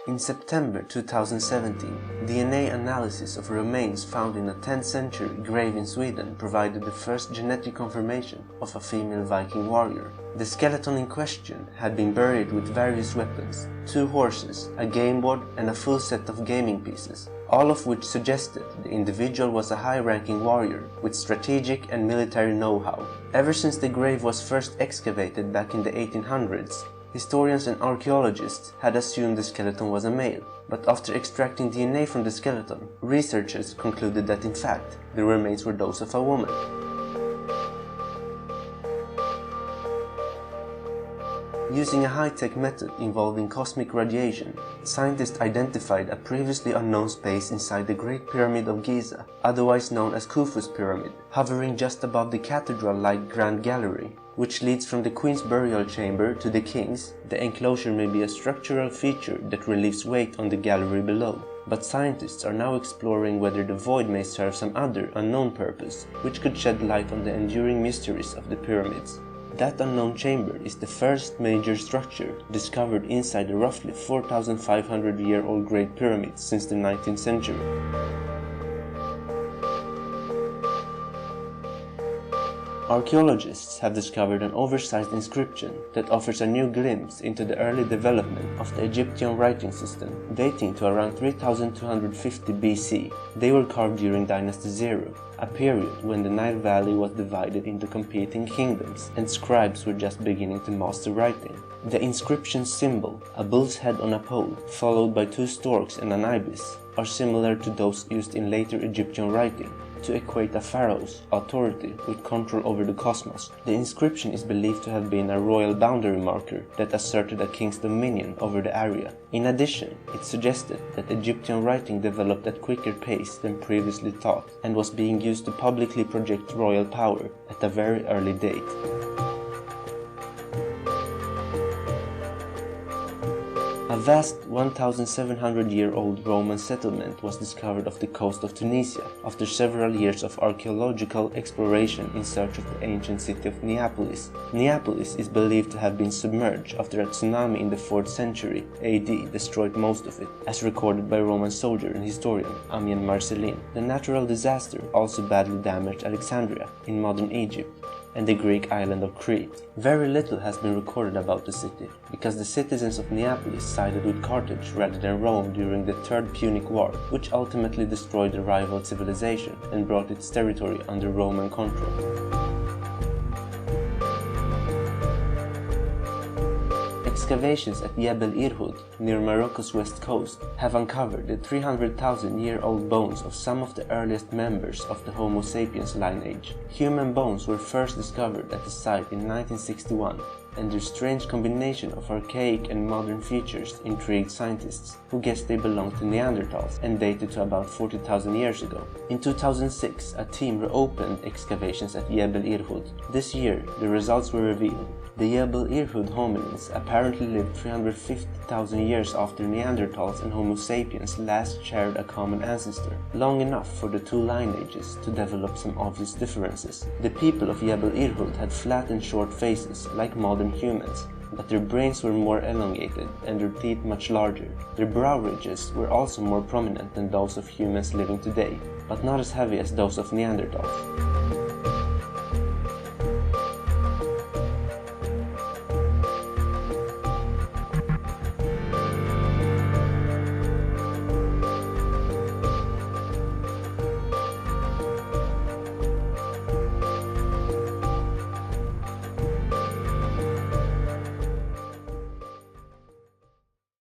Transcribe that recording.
In September 2017, DNA analysis of remains found in a 10th century grave in Sweden provided the first genetic confirmation of a female Viking warrior. The skeleton in question had been buried with various weapons, 2 horses, a game board and a full set of gaming pieces, all of which suggested the individual was a high-ranking warrior with strategic and military know-how. Ever since the grave was first excavated back in the 1800s, historians and archaeologists had assumed the skeleton was a male, but after extracting DNA from the skeleton, researchers concluded that in fact, the remains were those of a woman. Using a high-tech method involving cosmic radiation, scientists identified a previously unknown space inside the Great Pyramid of Giza, otherwise known as Khufu's Pyramid, hovering just above the cathedral-like Grand Gallery, which leads from the Queen's burial chamber to the King's. The enclosure may be a structural feature that relieves weight on the gallery below, but scientists are now exploring whether the void may serve some other unknown purpose, which could shed light on the enduring mysteries of the pyramids. That unknown chamber is the first major structure discovered inside the roughly 4,500-year-old Great Pyramid since the 19th century. Archaeologists have discovered an oversized inscription that offers a new glimpse into the early development of the Egyptian writing system, dating to around 3250 BC. They were carved during Dynasty Zero, a period when the Nile Valley was divided into competing kingdoms and scribes were just beginning to master writing. The inscription's symbol, a bull's head on a pole, followed by 2 storks and an ibis, are similar to those used in later Egyptian writing to equate a pharaoh's authority with control over the cosmos. The inscription is believed to have been a royal boundary marker that asserted a king's dominion over the area. In addition, it suggested that Egyptian writing developed at quicker pace than previously thought and was being used to publicly project royal power at a very early date. A vast 1,700-year-old Roman settlement was discovered off the coast of Tunisia after several years of archaeological exploration in search of the ancient city of Neapolis. Neapolis is believed to have been submerged after a tsunami in the 4th century AD destroyed most of it, as recorded by Roman soldier and historian Ammian Marcellin. The natural disaster also badly damaged Alexandria in modern Egypt and the Greek island of Crete. Very little has been recorded about the city, because the citizens of Neapolis sided with Carthage rather than Rome during the Third Punic War, which ultimately destroyed the rival civilization and brought its territory under Roman control. Excavations at Jebel Irhoud, near Morocco's west coast, have uncovered the 300,000-year-old bones of some of the earliest members of the Homo sapiens lineage. Human bones were first discovered at the site in 1961, and their strange combination of archaic and modern features intrigued scientists, who guessed they belonged to Neanderthals and dated to about 40,000 years ago. In 2006, a team reopened excavations at Jebel Irhoud. This year, the results were revealed. The Jebel Irhoud hominins apparently lived 350,000 years after Neanderthals and Homo sapiens last shared a common ancestor, long enough for the 2 lineages to develop some obvious differences. The people of Jebel Irhoud had flat and short faces, like modern humans, but their brains were more elongated and their teeth much larger. Their brow ridges were also more prominent than those of humans living today, but not as heavy as those of Neanderthals.